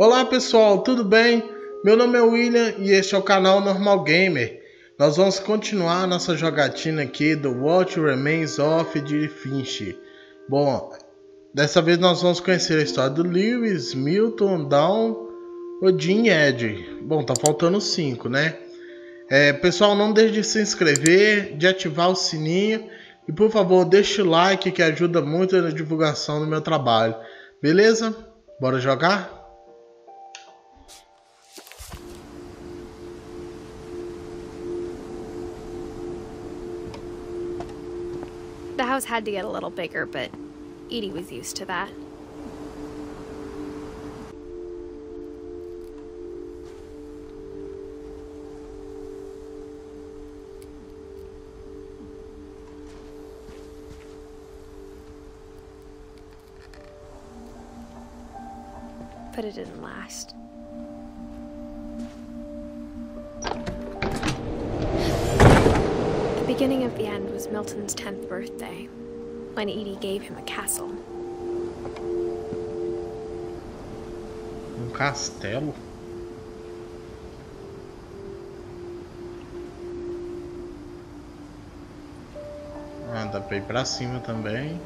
Olá pessoal, tudo bem? Meu nome é William e este é o canal Normal Gamer. Nós vamos continuar nossa jogatina aqui do Remains of Edith Finch. Bom, dessa vez nós vamos conhecer a história do Lewis, Milton, Dawn, Odin e Ed. Bom, tá faltando 5, né? Pessoal, não deixe de se inscrever, de ativar o sininho e por favor deixe o like que ajuda muito na divulgação do meu trabalho. Beleza? Bora jogar? The house had to get a little bigger, but Edie was used to that. But it didn't last. The beginning of the end was Milton's 10th birthday, when Edie gave him a castle. Castelo? Ah, dá pra ir pra cima também.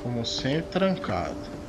Como sempre, trancado.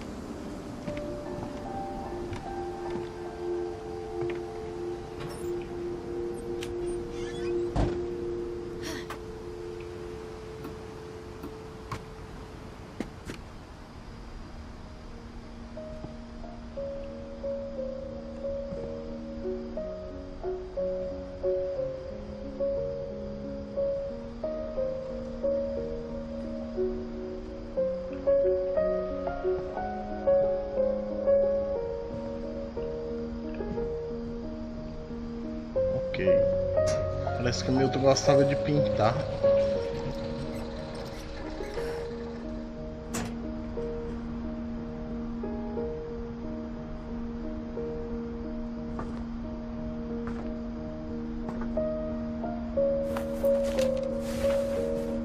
Parece que o Milton gostava de pintar.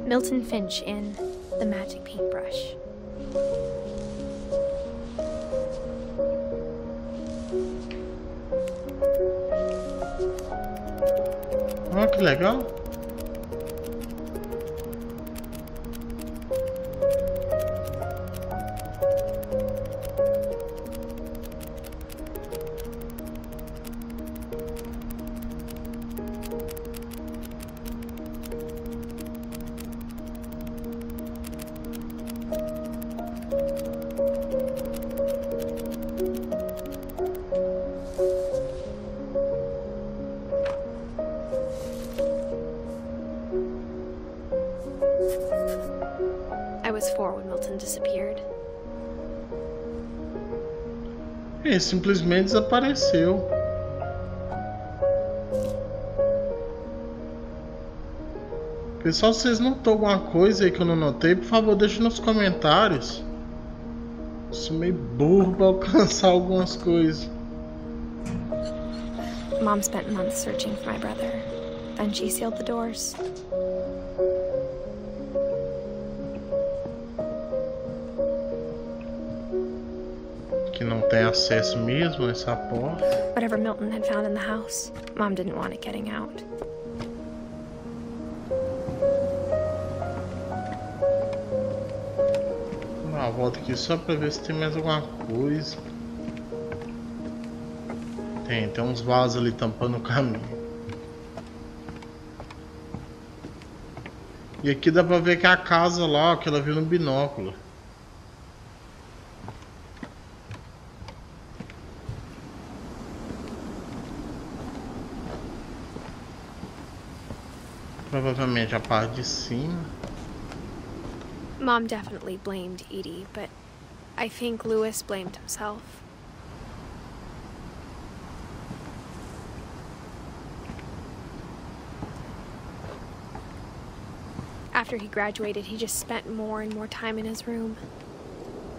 Milton Finch in The Magic Paintbrush. Ah, que legal. I was 4 when Milton disappeared. Ele simplesmente desapareceu. Pessoal, se vocês notou alguma coisa aí que eu não notei, por favor, deixe nos comentários. Sou meio burro pra alcançar algumas coisas. Mom spent months searching for my brother. Then she sealed the doors. Que não tem acesso mesmo a essa porta. Whatever Milton had found in the house, Mom didn't want it getting out. Vou dar uma volta aqui só pra ver se tem mais alguma coisa. Tem uns vasos ali tampando o caminho. E aqui dá pra ver que é a casa lá, ó, que ela viu no binóculo. Provavelmente a parte de cima. Mom definitely blamed Edie, but I think Lewis blamed himself. After he graduated, he just spent more and more time in his room.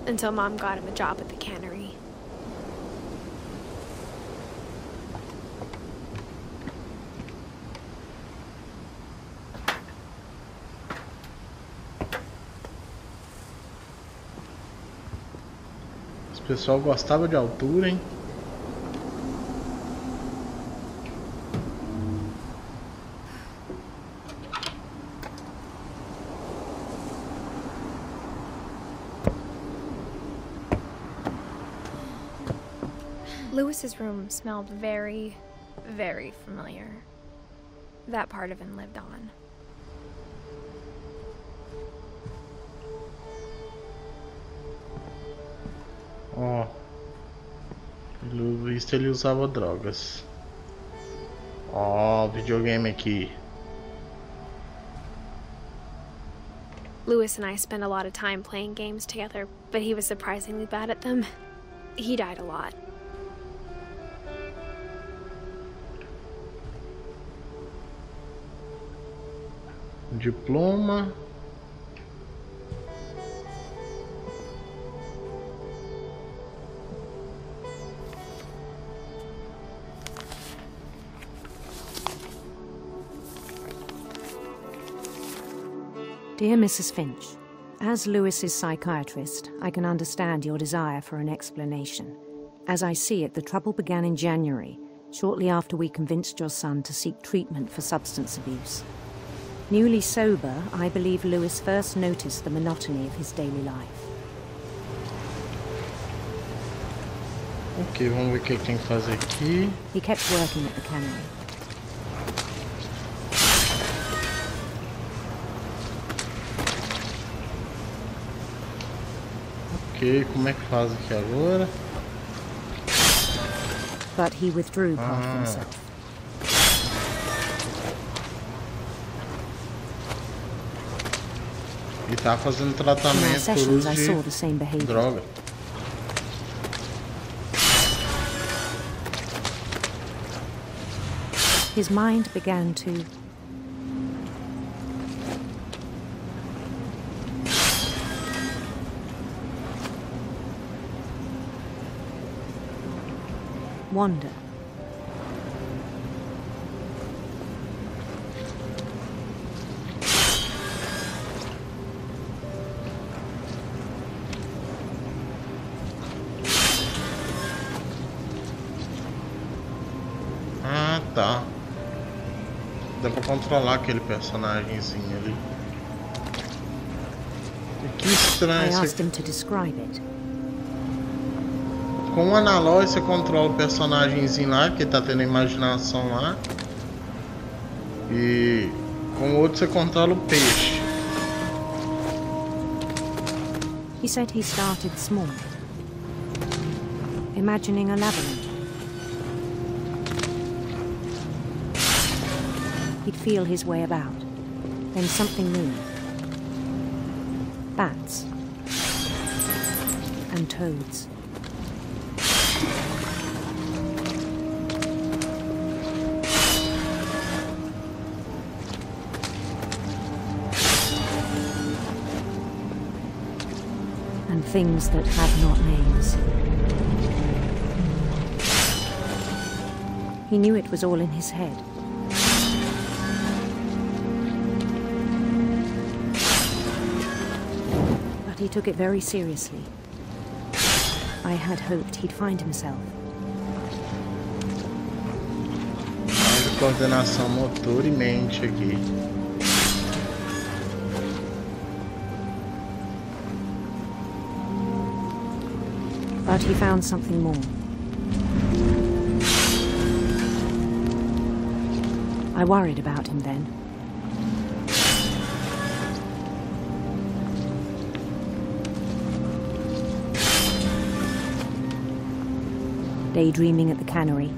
Until Mom got him a job at the cannery. pessoal gostava de altura, hein? Lewis's room smelled very, very familiar. That part of him lived on. Ó, pelo visto ele usava drogas. Ó, videogame aqui. Lewis and I spent a lot of time playing games together, but he was surprisingly bad at them. He died a lot. Diploma. Dear Mrs. Finch, as Lewis's psychiatrist, I can understand your desire for an explanation. As I see it, the trouble began in January, shortly after we convinced your son to seek treatment for substance abuse. Newly sober, I believe Lewis first noticed the monotony of his daily life. Ok, vamos ver o que ele tem que fazer aqui. He kept working at the Canal. Ok, como é que faz aqui agora? But he withdrew part of himself. Ele tá fazendo In our tratamento por sessions, uso I saw the same de behavior. droga. His mind began to wander. Ah, tá. Dá pra controlar aquele personagemzinho ali. Que I estranho isso asked aqui. him to describe it. Com o analógico você controla o personagemzinho lá, que tá tendo imaginação lá. E com o outro você controla o peixe. He said he started small, imagining a labyrinth. He'd feel his way about, then something moved. Bats and toads. And things that have not names. He knew it was all in his head. But he took it very seriously. I had hoped he'd find himself. Mais coordenação motor e mente aqui. But he found something more. I worried about him then. Daydreaming at the cannery.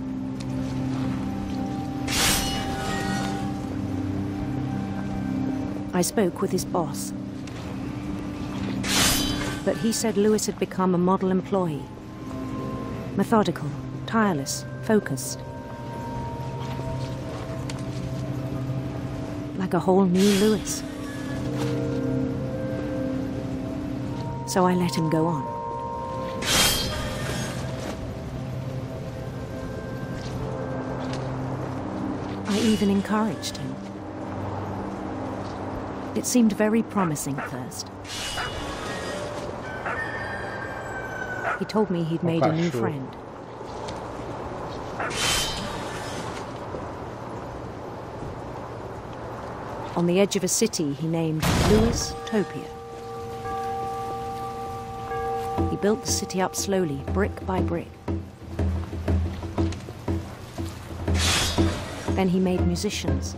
I spoke with his boss. But he said Lewis had become a model employee. Methodical, tireless, focused. Like a whole new Lewis. So I let him go on. I even encouraged him. It seemed very promising at first. He told me he'd made a new friend. On the edge of a city he named Louis Topia. He built the city up slowly, brick by brick. Then he made musicians.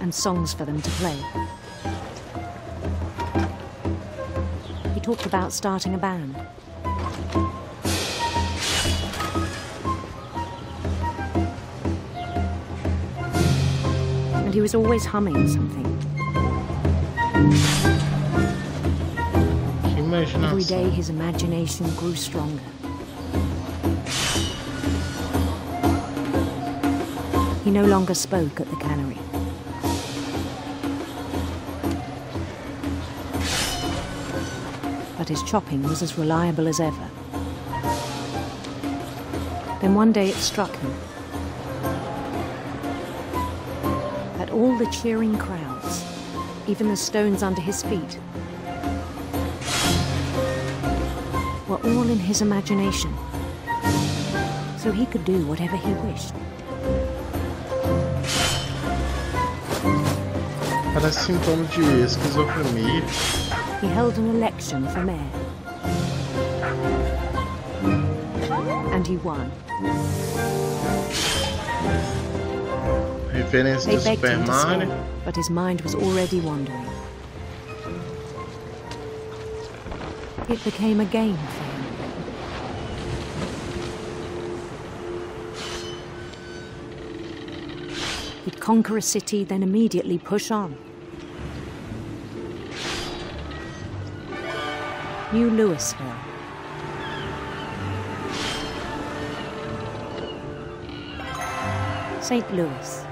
And songs for them to play. He talked about starting a band. And he was always humming something. Every day his imagination grew stronger. He no longer spoke at the cannery. But his chopping was as reliable as ever. Then one day it struck him that all the cheering crowds, even the stones under his feet, were all in his imagination, so he could do whatever he wished. Parece sintomas de esquizofrenia. He held an election for mayor. And he won. Referência They do begged Super him to Mario. stay, but his mind was already wandering. It became a game for him. He'd conquer a city, then immediately push on. New Louisville. St. Louis.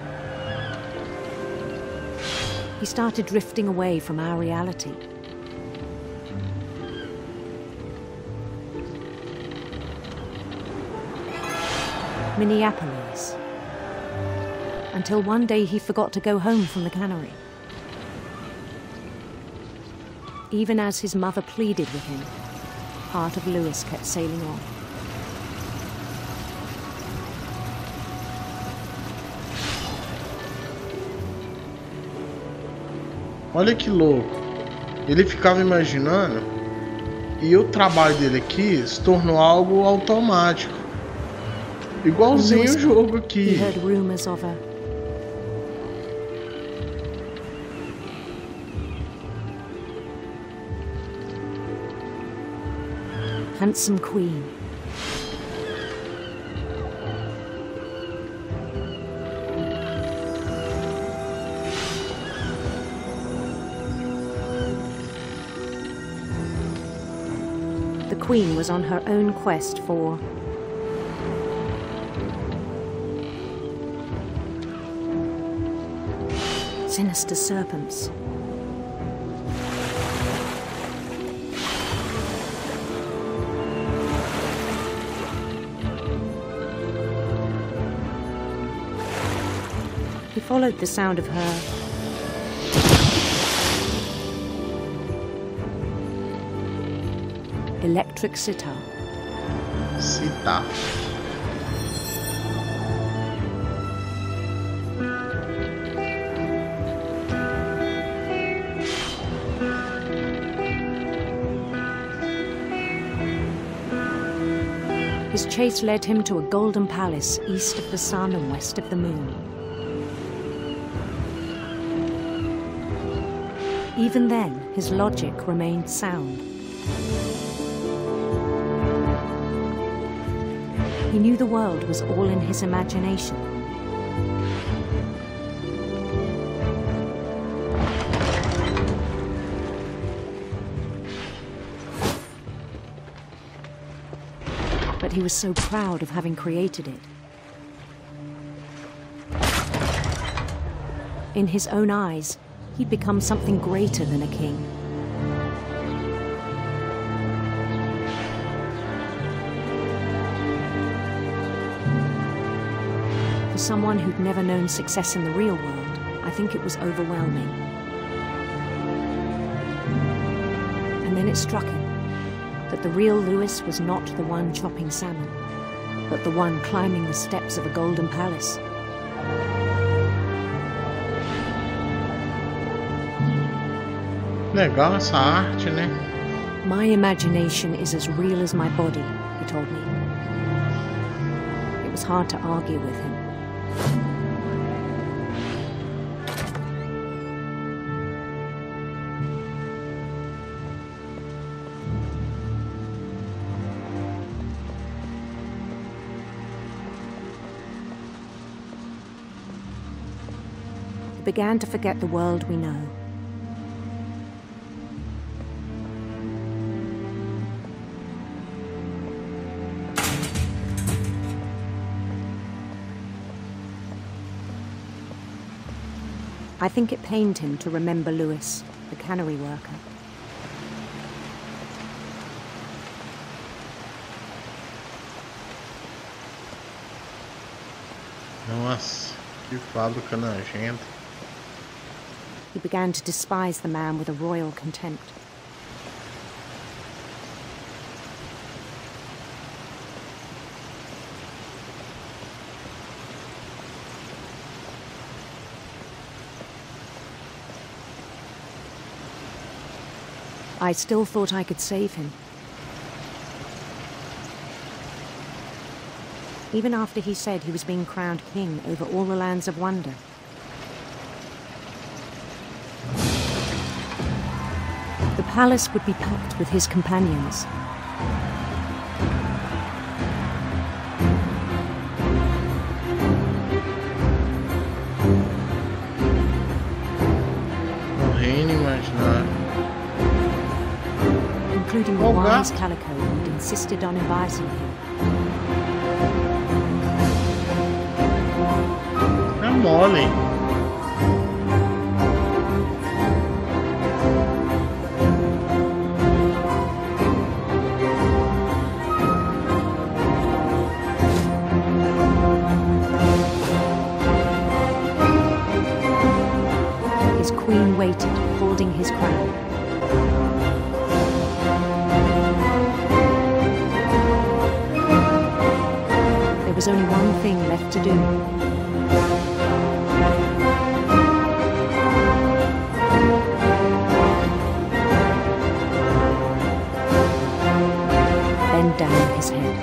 He started drifting away from our reality. Minneapolis. Until one day he forgot to go home from the cannery. Even as his mother pleaded with him, part of Louis kept sailing on. Olha que louco. Ele ficava imaginando e o trabalho dele aqui se tornou algo automático. Igualzinho o jogo aqui. He heard rumors of a handsome queen. The queen was on her own quest for sinister serpents. He followed the sound of her electric sitar. Sitar. His chase led him to a golden palace east of the sun and west of the moon. Even then, his logic remained sound. He knew the world was all in his imagination. But he was so proud of having created it. In his own eyes, he'd become something greater than a king. For someone who'd never known success in the real world, I think it was overwhelming. And then it struck him that the real Lewis was not the one chopping salmon, but the one climbing the steps of a golden palace. Legal essa arte, né? My imagination is as real as my body, he told me. It was hard to argue with him. We began to forget the world we know. I think it pained him to remember Lewis, the cannery worker. Nossa, que fábrica nojenta. He began to despise the man with a royal contempt. I still thought I could save him. Even after he said he was being crowned king over all the lands of wonder. The palace would be packed with his companions. Reino imaginário. Including the wise Calico who'd insisted on inviting him. É mole. His queen waited, holding his crown. There was only one thing left to do. Bend down his head.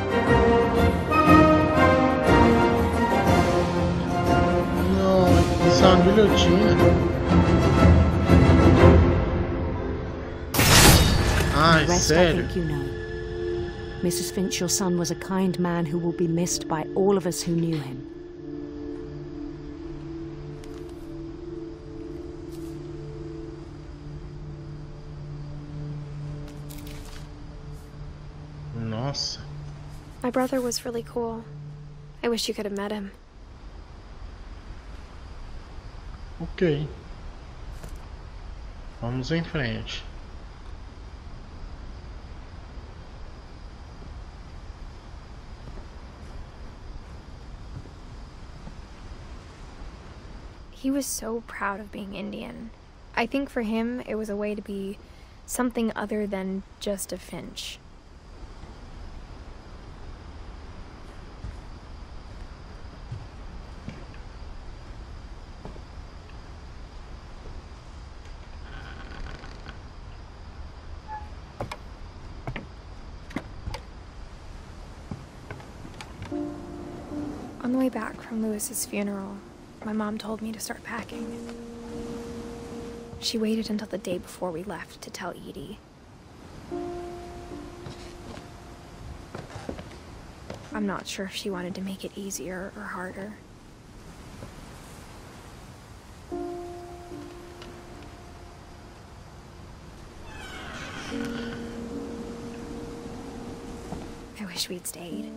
Não, isso é uma guilhotina. Ai, The rest I sério? think you know. Mrs. Finch, your son was a kind man who will be missed by all of us who knew him. Nossa. My brother was really cool. I wish you could have met him. Ok. Vamos em frente. He was so proud of being Indian. I think for him, it was a way to be something other than just a Finch. On the way back from Lewis's funeral, my mom told me to start packing. She waited until the day before we left to tell Edie. I'm not sure if she wanted to make it easier or harder. I wish we'd stayed.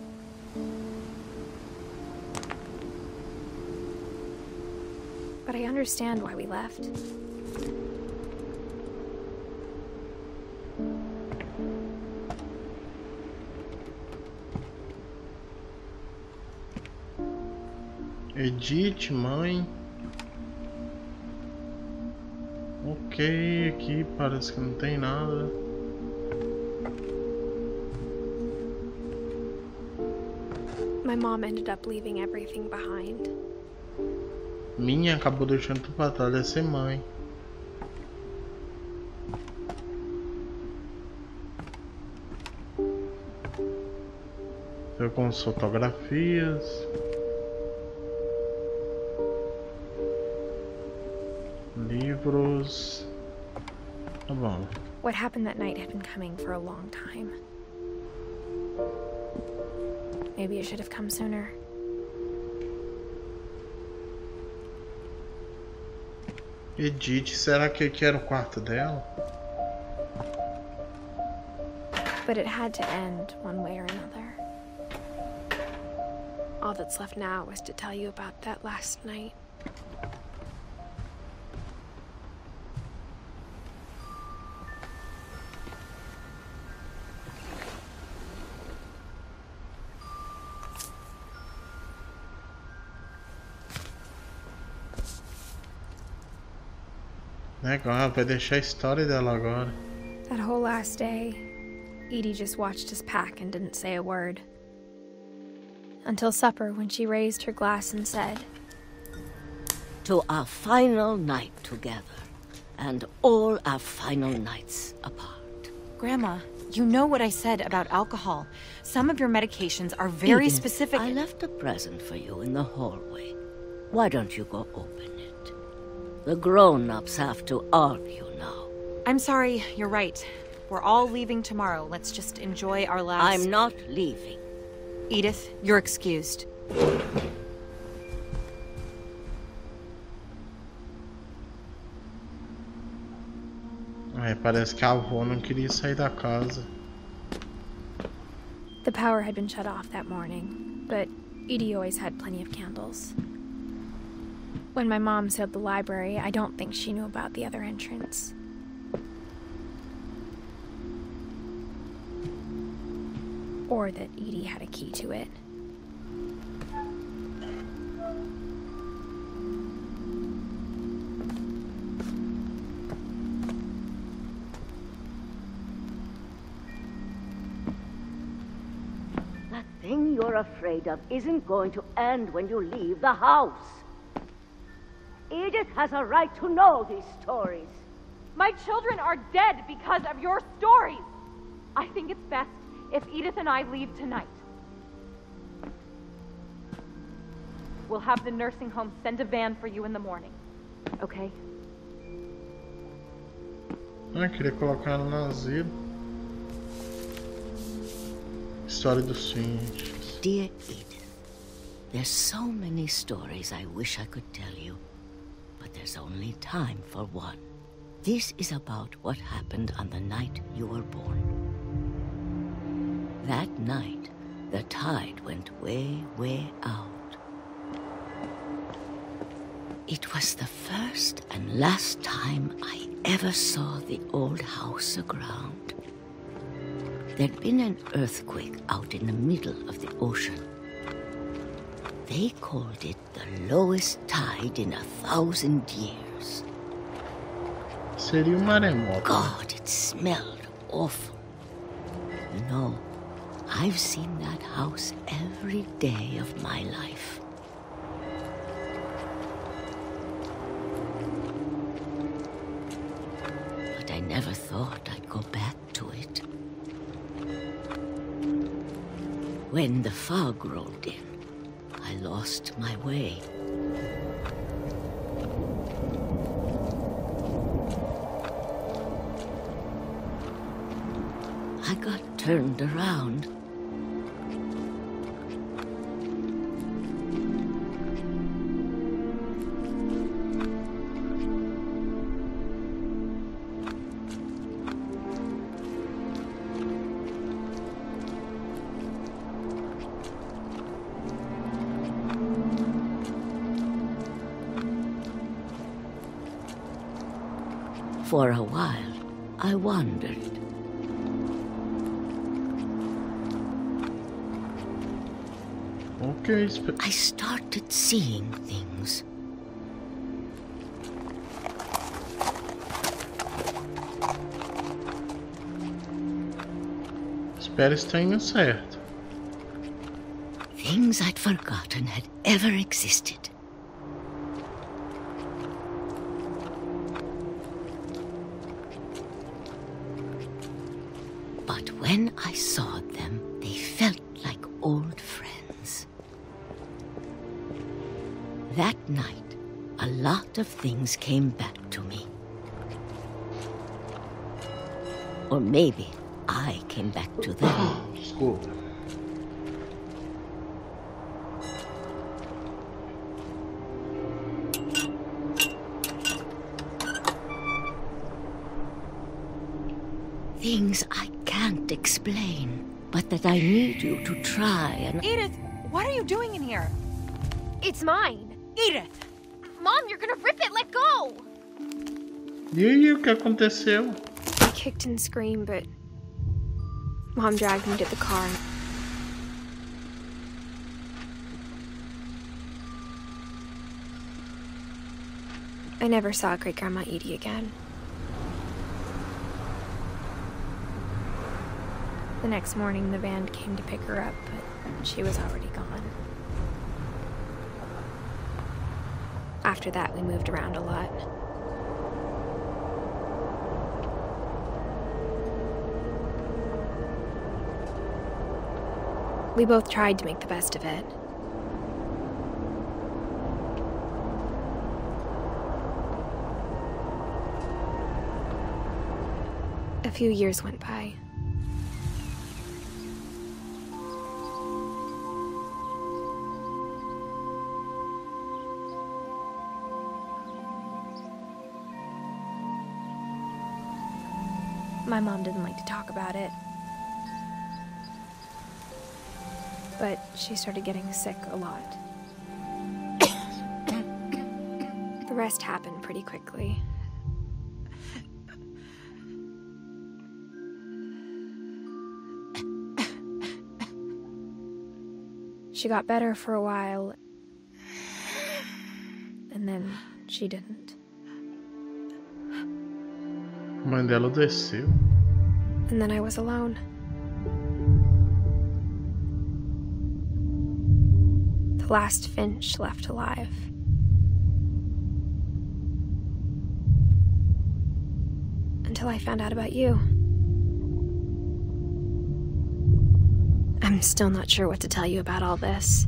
But I understand why we left. Edith, mãe. Ok, aqui parece que não tem nada. My mom ended up leaving everything behind. Minha acabou deixando tudo pra trás, deve ser mãe. Eu com fotografias. Livros. Tá bom. What happened that night had been coming for a long time. Maybe it should have come sooner. Edith, será que aqui era o quarto dela? But it had to end one way or another. All that's left now is to tell you about that last night. Legal, vai deixar a história dela agora. That whole last day, Edie just watched us pack and didn't say a word. Until supper, when she raised her glass and said, "To our final night together, and all our final nights apart." Grandma, you know what I said about alcohol. Some of your medications are very Edith, specific. I left a present for you in the hallway. Why don't you go open it? The grown-ups have to argue now. I'm sorry, you're right. We're all leaving tomorrow. Let's just enjoy our last... I'm not leaving. Edith, you're excused. Parece que a avó não queria sair da casa. The power had been shut off that morning, but Edie always had plenty of candles. When my mom sealed the library, I don't think she knew about the other entrance. Or that Edie had a key to it. That thing you're afraid of isn't going to end when you leave the house. Edith has a right to know these stories. My children are dead because of your stories. I think it's best if Edith and I leave tonight. We'll have the nursing home send a van for you in the morning. Okay? Queria colocar ela no asilo. História dos Finch. Dear Edith, there's so many stories I wish I could tell you, but there's only time for one. This is about what happened on the night you were born. That night, the tide went way, way out. It was the first and last time I ever saw the old house aground. There'd been an earthquake out in the middle of the ocean. They called it the lowest tide in 1,000 years. Seria maremoto. God, it smelled awful. You know, I've seen that house every day of my life. But I never thought I'd go back to it. When the fog rolled in, I lost my way. I got turned around. For a while, I wandered. I started seeing things. Espero estar indo certo. Things I'd forgotten had ever existed. But when I saw them, they felt like old friends. That night, a lot of things came back to me. Or maybe I came back to them. Desculpa. Things I can't explain, but that I need you to try and... Edith, what are you doing in here? It's mine. Edith! Mom, you're gonna rip it. Let go. E aí, o que aconteceu? I kicked and screamed, but Mom dragged me to the car. I never saw Great-Grandma Edie again. The next morning, the band came to pick her up, but she was already gone. After that, we moved around a lot. We both tried to make the best of it. A few years went by. My mom didn't like to talk about it. But she started getting sick a lot. The rest happened pretty quickly. She got better for a while, and then she didn't. A mãe dela desceu. And then I was alone. The last Finch left alive. Until I found out about you. I'm still not sure what to tell you about all this.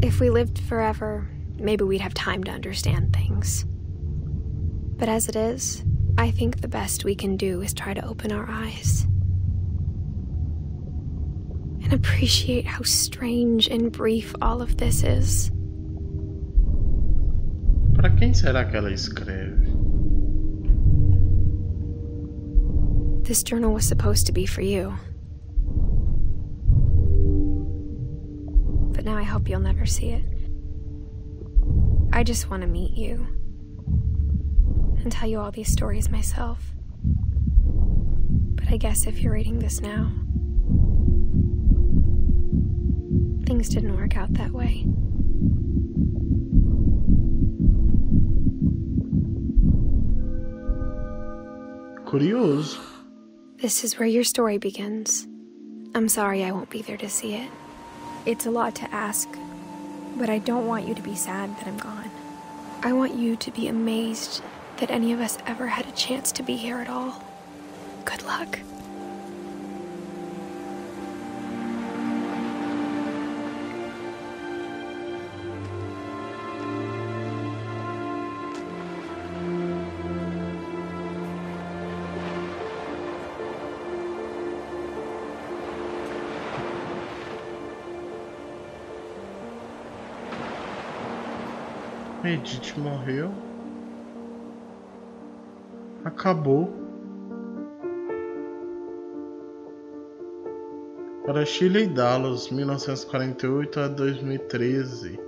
If we lived forever, maybe we'd have time to understand things. But as it is, I think the best we can do is try to open our eyes. And appreciate how strange and brief all of this is. Para quem será que ela escreve? This journal was supposed to be for you. But now I hope you'll never see it. I just want to meet you. And tell you all these stories myself. But I guess if you're reading this now, things didn't work out that way. Curioso. This is where your story begins. I'm sorry I won't be there to see it. It's a lot to ask, but I don't want you to be sad that I'm gone. I want you to be amazed that any of us ever had a chance to be here at all. Good luck. Edith morreu. Acabou. Para Chile e Dallas, 1948 a 2013.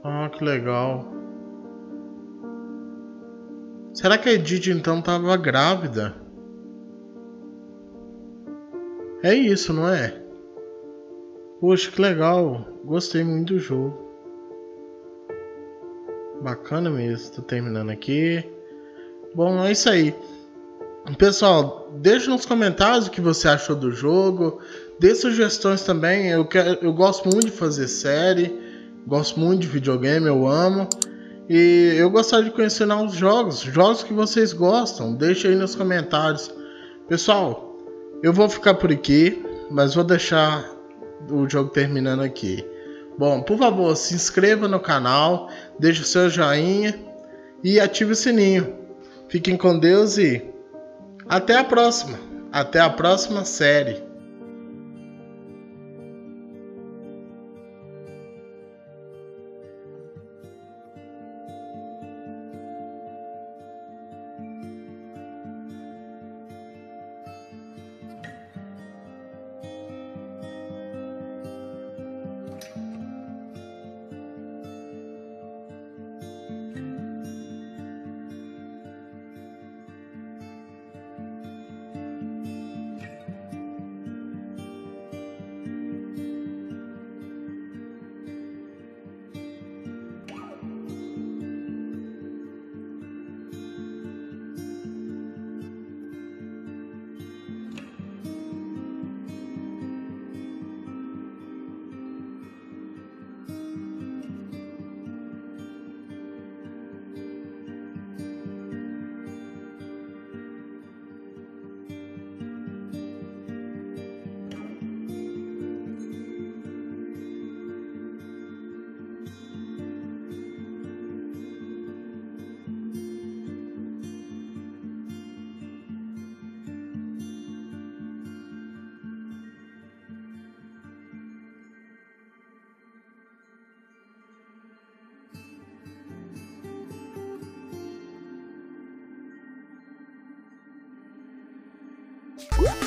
Ah, que legal. Será que a Edith então tava grávida? É isso, não é? Poxa, que legal. Gostei muito do jogo. Bacana mesmo. Tô terminando aqui. Bom, é isso aí. Pessoal, deixe nos comentários o que você achou do jogo. Dê sugestões também. Eu gosto muito de fazer série. Gosto muito de videogame, eu amo. E eu gostaria de conhecer novos jogos que vocês gostam. Deixe aí nos comentários. Pessoal, eu vou ficar por aqui, mas vou deixar o jogo terminando aqui. Bom, por favor, se inscreva no canal, deixe o seu joinha e ative o sininho. Fiquem com Deus e até a próxima. Até a próxima série. What?